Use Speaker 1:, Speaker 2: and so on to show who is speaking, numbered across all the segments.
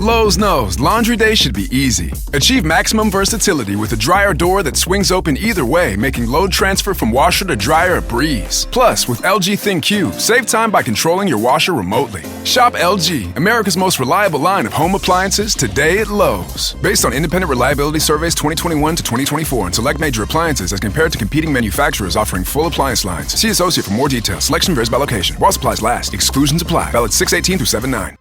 Speaker 1: Lowe's knows laundry day should be easy. Achieve maximum versatility with a dryer door that swings open either way, making load transfer from washer to dryer a breeze. Plus, with LG ThinQ, save time by controlling your washer remotely. Shop LG, America's most reliable line of home appliances, today at Lowe's. Based on independent reliability surveys 2021 to 2024 and select major appliances as compared to competing manufacturers offering full appliance lines. See associate for more details. Selection varies by location. While supplies last. Exclusions apply. Valid 6/18 through 7/9.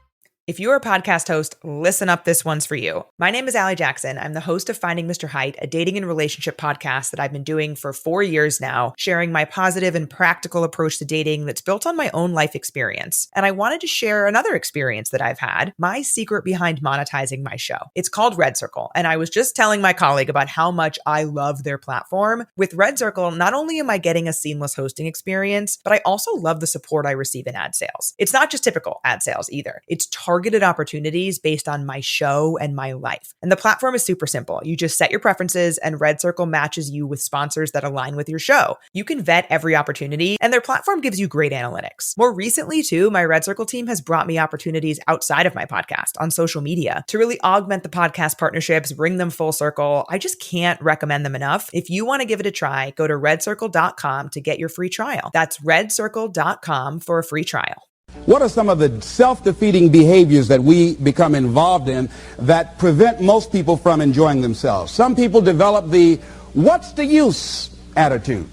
Speaker 2: If you're a podcast host, listen up, this one's for you. My name is Allie Jackson. I'm the host of Finding Mr. Height, a dating and relationship podcast that I've been doing for 4 years now, sharing my positive and practical approach to dating that's built on my own life experience. And I wanted to share another experience that I've had, my secret behind monetizing my show. It's called Red Circle, and I was just telling my colleague about how much I love their platform. With Red Circle, not only am I getting a seamless hosting experience, but I also love the support I receive in ad sales. It's not just typical ad sales either. It's targeted opportunities based on my show and my life. And the platform is super simple. You just set your preferences and Red Circle matches you with sponsors that align with your show. You can vet every opportunity and their platform gives you great analytics. More recently too, my Red Circle team has brought me opportunities outside of my podcast on social media to really augment the podcast partnerships, bring them full circle. I just can't recommend them enough. If you want to give it a try, go to redcircle.com to get your free trial. That's redcircle.com for a free trial.
Speaker 3: What are some of the self-defeating behaviors that we become involved in that prevent most people from enjoying themselves? Some people develop the "what's the use" attitude.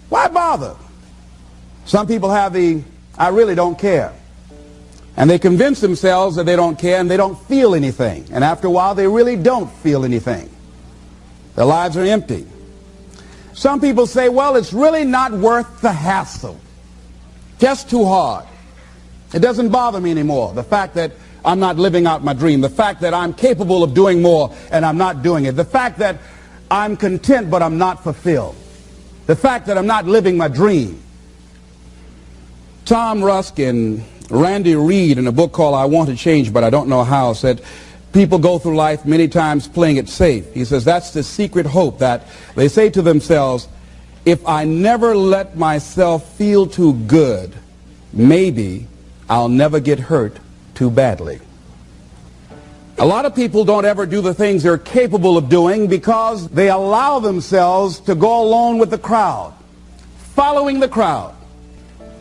Speaker 3: Why bother? Some people have the "I really don't care." And they convince themselves that they don't care and they don't feel anything. And after a while, they really don't feel anything. Their lives are empty. Some people say, well, it's really not worth the hassle. Just too hard. It doesn't bother me anymore. The fact that I'm not living out my dream. The fact that I'm capable of doing more and I'm not doing it. The fact that I'm content but I'm not fulfilled. The fact that I'm not living my dream. Tom Rusk and Randy Reed in a book called I Want to Change But I Don't Know How said people go through life many times playing it safe. He says that's the secret hope, that they say to themselves, if I never let myself feel too good, maybe I'll never get hurt too badly. A lot of people don't ever do the things they're capable of doing because they allow themselves to go along with the crowd, following the crowd.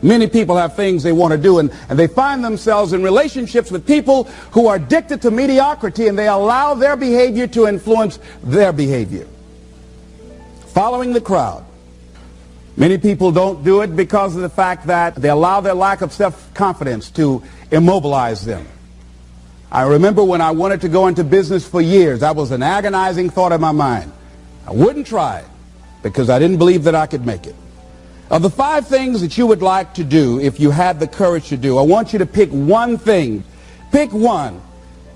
Speaker 3: Many people have things they want to do, and they find themselves in relationships with people who are addicted to mediocrity, and they allow their behavior to influence their behavior. Following the crowd. Many people don't do it because of the fact that they allow their lack of self-confidence to immobilize them. I remember when I wanted to go into business for years, that was an agonizing thought in my mind. I wouldn't try it because I didn't believe that I could make it. Of the 5 things that you would like to do if you had the courage to do, I want you to pick one thing. Pick one.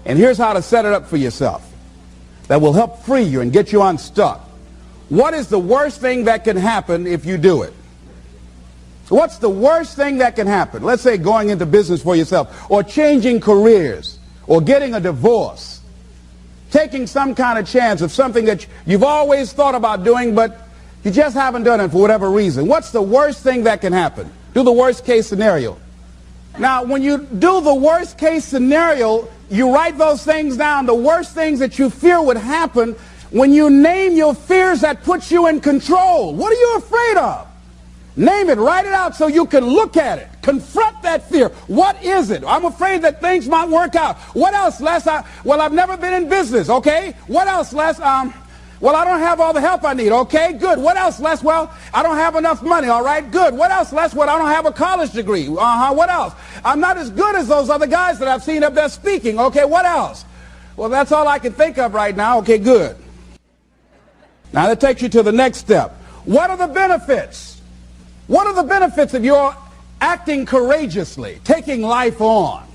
Speaker 3: And here's how to set it up for yourself that will help free you and get you unstuck. What is the worst thing that can happen if you do it? What's the worst thing that can happen? Let's say going into business for yourself, or changing careers, or getting a divorce, taking some kind of chance of something that you've always thought about doing, but you just haven't done it for whatever reason. What's the worst thing that can happen? Do the worst case scenario. Now, when you do the worst case scenario, you write those things down, the worst things that you fear would happen. When you name your fears, that puts you in control. What are you afraid of? Name it, write it out so you can look at it. Confront that fear. What is it? I'm afraid that things might work out. What else, Les? I've never been in business, okay? What else, Les? Well, I don't have all the help I need, okay? Good. What else, Les? Well, I don't have enough money, all right? Good. What else, Les? Well, I don't have a college degree. What else? I'm not as good as those other guys that I've seen up there speaking, okay? What else? Well, that's all I can think of right now. Okay, good. Now that takes you to the next step. What are the benefits? What are the benefits of your acting courageously, taking life on?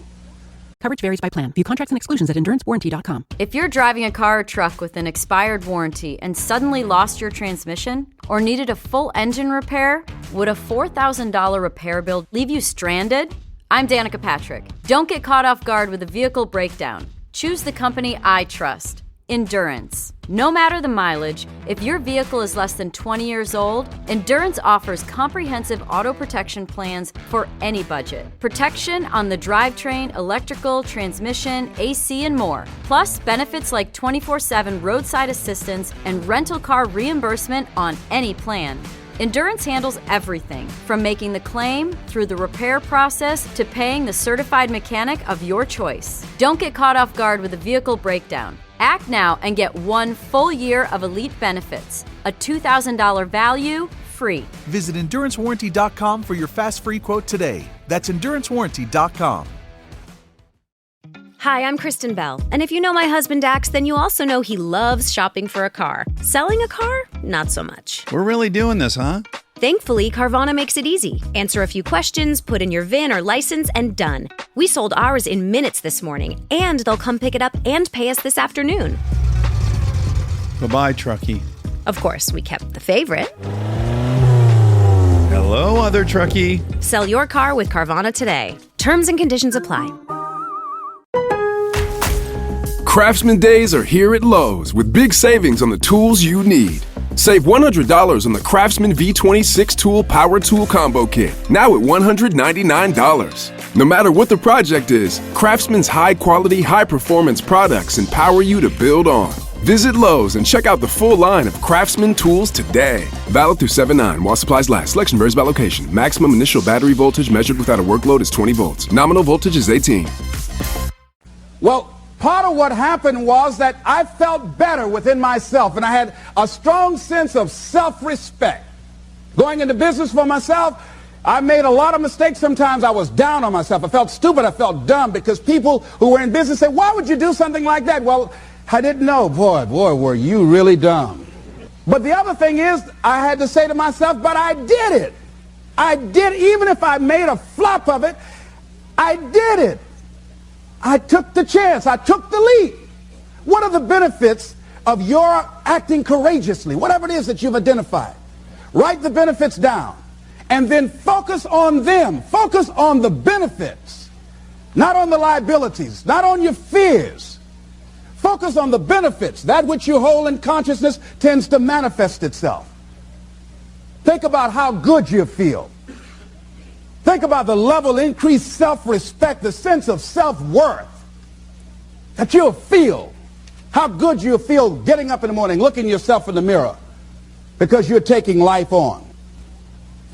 Speaker 4: Coverage varies by plan. View contracts and exclusions at endurancewarranty.com.
Speaker 5: If you're driving a car or truck with an expired warranty and suddenly lost your transmission or needed a full engine repair, would a $4,000 repair bill leave you stranded? I'm Danica Patrick. Don't get caught off guard with a vehicle breakdown. Choose the company I trust. Endurance. No matter the mileage, if your vehicle is less than 20 years old, Endurance offers comprehensive auto protection plans for any budget. Protection on the drivetrain, electrical, transmission, AC, and more. Plus, benefits like 24/7 roadside assistance and rental car reimbursement on any plan. Endurance handles everything, from making the claim, through the repair process, to paying the certified mechanic of your choice. Don't get caught off guard with a vehicle breakdown. Act now and get 1 full year of elite benefits, a $2,000 value, free.
Speaker 6: Visit EnduranceWarranty.com for your fast free quote today. That's EnduranceWarranty.com.
Speaker 7: Hi, I'm Kristen Bell, and if you know my husband Dax, then you also know he loves shopping for a car. Selling a car? Not so much.
Speaker 8: We're really doing this, huh?
Speaker 7: Thankfully, Carvana makes it easy. Answer a few questions, put in your VIN or license, and done. We sold ours in minutes this morning, and they'll come pick it up and pay us this afternoon.
Speaker 8: Bye-bye, Truckee.
Speaker 7: Of course, we kept the favorite.
Speaker 8: Hello, other Truckee.
Speaker 7: Sell your car with Carvana today. Terms and conditions apply.
Speaker 1: Craftsman Days are here at Lowe's with big savings on the tools you need. Save $100 on the Craftsman V26 Tool Power Tool Combo Kit, now at $199. No matter what the project is, Craftsman's high-quality, high-performance products empower you to build on. Visit Lowe's and check out the full line of Craftsman tools today. Valid through 7/9 while supplies last. Selection varies by location. Maximum initial battery voltage measured without a workload is 20 volts. Nominal voltage is 18.
Speaker 3: Well, part of what happened was that I felt better within myself, and I had a strong sense of self-respect. Going into business for myself, I made a lot of mistakes. Sometimes I was down on myself. I felt stupid. I felt dumb because people who were in business said, "Why would you do something like that?" Well, I didn't know. Boy, were you really dumb. But the other thing is, I had to say to myself, but I did it. I did. Even if I made a flop of it, I did it. I took the chance. I took the leap. What are the benefits of your acting courageously? Whatever it is that you've identified. Write the benefits down. And then focus on them. Focus on the benefits. Not on the liabilities. Not on your fears. Focus on the benefits. That which you hold in consciousness tends to manifest itself. Think about how good you feel. Think about the level of increased self-respect, the sense of self-worth that you'll feel. How good you'll feel getting up in the morning, looking yourself in the mirror because you're taking life on.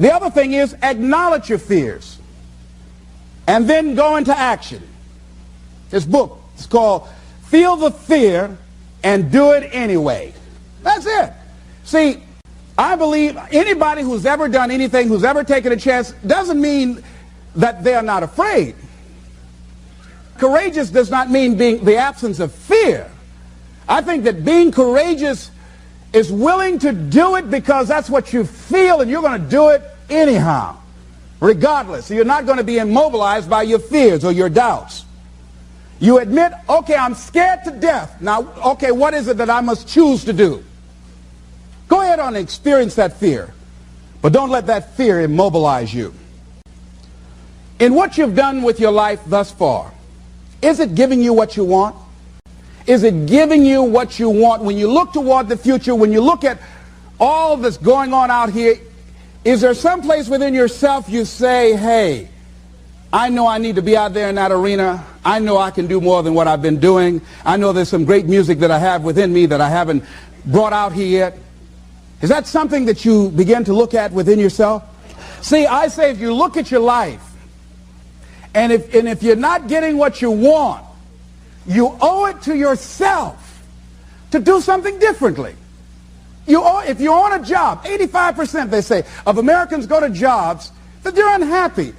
Speaker 3: The other thing is acknowledge your fears and then go into action. This book is called Feel the Fear and Do It Anyway. That's it. See, I believe anybody who's ever done anything, who's ever taken a chance, doesn't mean that they're not afraid. Courageous does not mean being the absence of fear. I think that being courageous is willing to do it because that's what you feel, and you're going to do it anyhow, regardless. So you're not going to be immobilized by your fears or your doubts. You admit, okay, I'm scared to death. Now, okay, what is it that I must choose to do? Go ahead and experience that fear, but don't let that fear immobilize you. In what you've done with your life thus far, is it giving you what you want? Is it giving you what you want? When you look toward the future, when you look at all that's going on out here, is there some place within yourself you say, hey, I know I need to be out there in that arena. I know I can do more than what I've been doing. I know there's some great music that I have within me that I haven't brought out here yet. Is that something that you begin to look at within yourself? See, I say if you look at your life, and if you're not getting what you want, you owe it to yourself to do something differently. If you're on a job, 85% they say of Americans go to jobs that they're unhappy.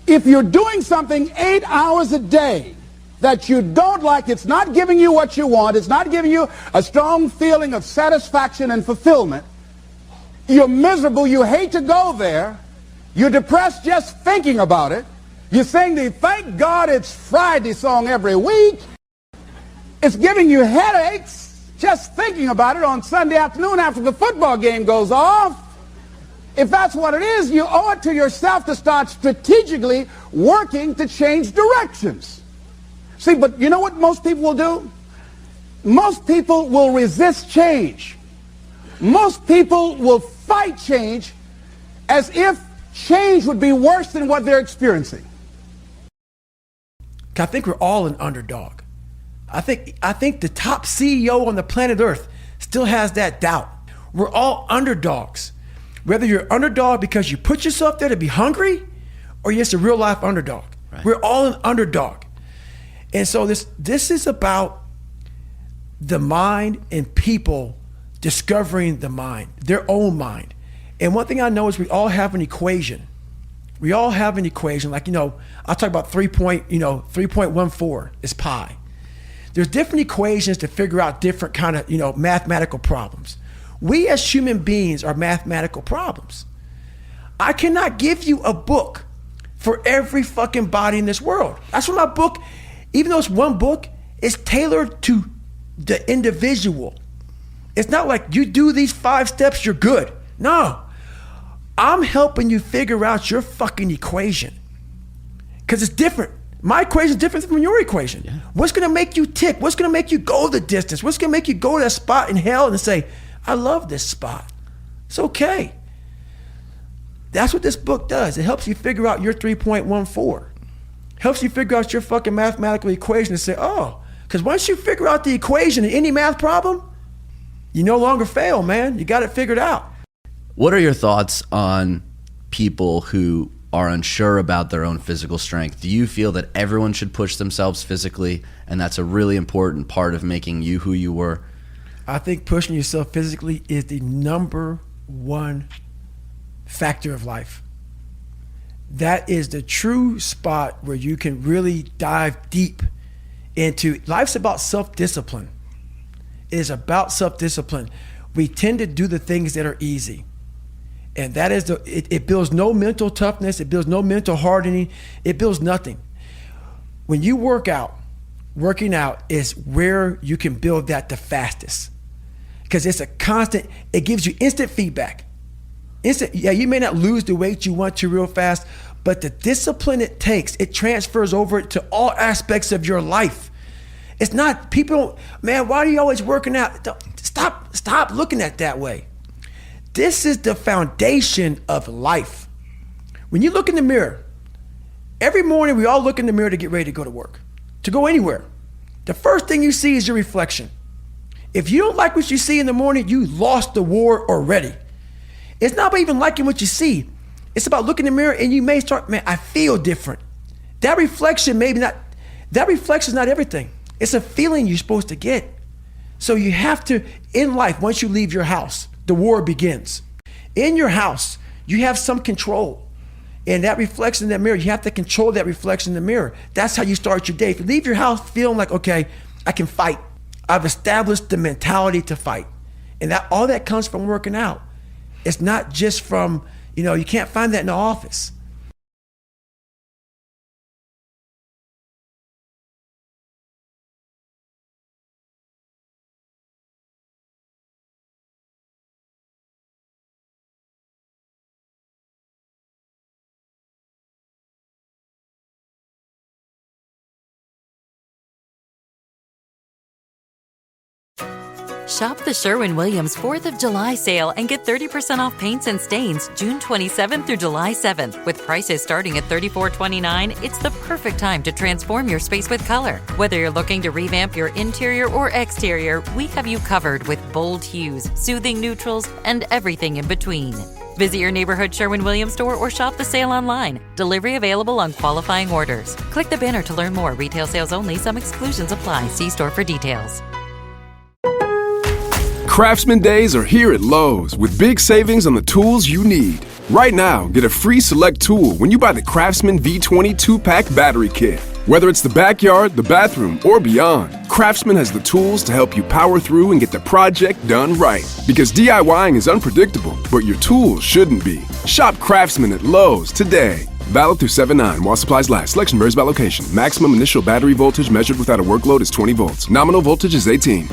Speaker 3: If you're doing something 8 hours a day that you don't like, it's not giving you what you want, it's not giving you a strong feeling of satisfaction and fulfillment, you're miserable, you hate to go there, you're depressed just thinking about it, you sing the Thank God It's Friday song every week, it's giving you headaches just thinking about it on Sunday afternoon after the football game goes off. If that's what it is, you owe it to yourself to start strategically working to change directions. See, but you know what most people will do? most people will resist change. Most people will fight change as if change would be worse than what they're experiencing.
Speaker 9: I think we're all an underdog. I think the top CEO on the planet Earth still has that doubt. We're all underdogs. Whether you're underdog because you put yourself there to be hungry, or you're just a real life underdog. Right. We're all an underdog. And so this is about the mind and people discovering the mind, their own mind. And one thing I know is we all have an equation. We all have an equation. Like, I'll talk about 3.14 is pi. There's different equations to figure out different kind of, mathematical problems. We as human beings are mathematical problems. I cannot give you a book for every fucking body in this world. That's why my book, even though it's one book, is tailored to the individual. It's not like you do these 5 steps, you're good. No, I'm helping you figure out your fucking equation. Because it's different. My equation is different from your equation. Yeah. What's gonna make you tick? What's gonna make you go the distance? What's gonna make you go to that spot in hell and say, I love this spot. It's okay. That's what this book does. It helps you figure out your 3.14. Helps you figure out your fucking mathematical equation and say, oh, because once you figure out the equation in any math problem, you no longer fail, man. You got it figured out.
Speaker 10: What are your thoughts on people who are unsure about their own physical strength? Do you feel that everyone should push themselves physically, and that's a really important part of making you who you were?
Speaker 9: I think pushing yourself physically is the number one factor of life. That is the true spot where you can really dive deep into. Life's about self-discipline. It is about self-discipline. We tend to do the things that are easy. And that is it builds no mental toughness. It builds no mental hardening. It builds nothing. When you working out is where you can build that the fastest. Because it's a constant, it gives you instant feedback. Yeah, you may not lose the weight you want to real fast, but the discipline it takes, it transfers over to all aspects of your life. It's not, people, man, why are you always working out? Stop looking at it that way. This is the foundation of life. When you look in the mirror, every morning we all look in the mirror to get ready to go to work, to go anywhere. The first thing you see is your reflection. If you don't like what you see in the morning, you lost the war already. It's not about even liking what you see. It's about looking in the mirror and you may start, man, I feel different. That reflection is not everything. It's a feeling you're supposed to get. So you have to, in life, once you leave your house, the war begins. In your house, you have some control. And that reflection in that mirror, you have to control that reflection in the mirror. That's how you start your day. If you leave your house feeling like, okay, I can fight. I've established the mentality to fight. And that all that comes from working out. It's not just from, you can't find that in the office.
Speaker 11: Shop the Sherwin-Williams 4th of July sale and get 30% off paints and stains June 27th through July 7th. With prices starting at $34.29, it's the perfect time to transform your space with color. Whether you're looking to revamp your interior or exterior, we have you covered with bold hues, soothing neutrals, and everything in between. Visit your neighborhood Sherwin-Williams store or shop the sale online. Delivery available on qualifying orders. Click the banner to learn more. Retail sales only. Some exclusions apply. See store for details.
Speaker 1: Craftsman Days are here at Lowe's with big savings on the tools you need. Right now, get a free select tool when you buy the Craftsman V20 2-pack battery kit. Whether it's the backyard, the bathroom, or beyond, Craftsman has the tools to help you power through and get the project done right. Because DIYing is unpredictable, but your tools shouldn't be. Shop Craftsman at Lowe's today. Valid through 7/9 while supplies last. Selection varies by location. Maximum initial battery voltage measured without a workload is 20 volts. Nominal voltage is 18.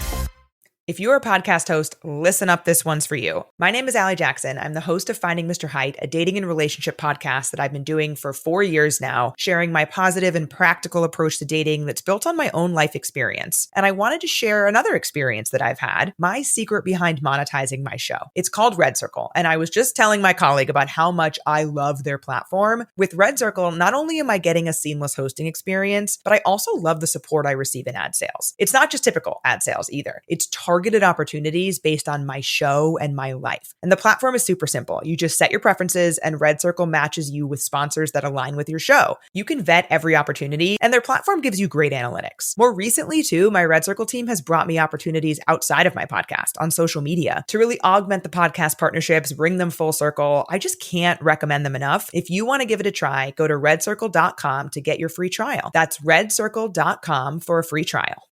Speaker 2: If you're a podcast host, listen up, this one's for you. My name is Allie Jackson. I'm the host of Finding Mr. Height, a dating and relationship podcast that I've been doing for 4 years now, sharing my positive and practical approach to dating that's built on my own life experience. And I wanted to share another experience that I've had, my secret behind monetizing my show. It's called Red Circle, and I was just telling my colleague about how much I love their platform. With Red Circle, not only am I getting a seamless hosting experience, but I also love the support I receive in ad sales. It's not just typical ad sales either. It's targeted opportunities based on my show and my life. And the platform is super simple. You just set your preferences and Red Circle matches you with sponsors that align with your show. You can vet every opportunity and their platform gives you great analytics. More recently too, my Red Circle team has brought me opportunities outside of my podcast on social media to really augment the podcast partnerships, bring them full circle. I just can't recommend them enough. If you want to give it a try, go to redcircle.com to get your free trial. That's redcircle.com for a free trial.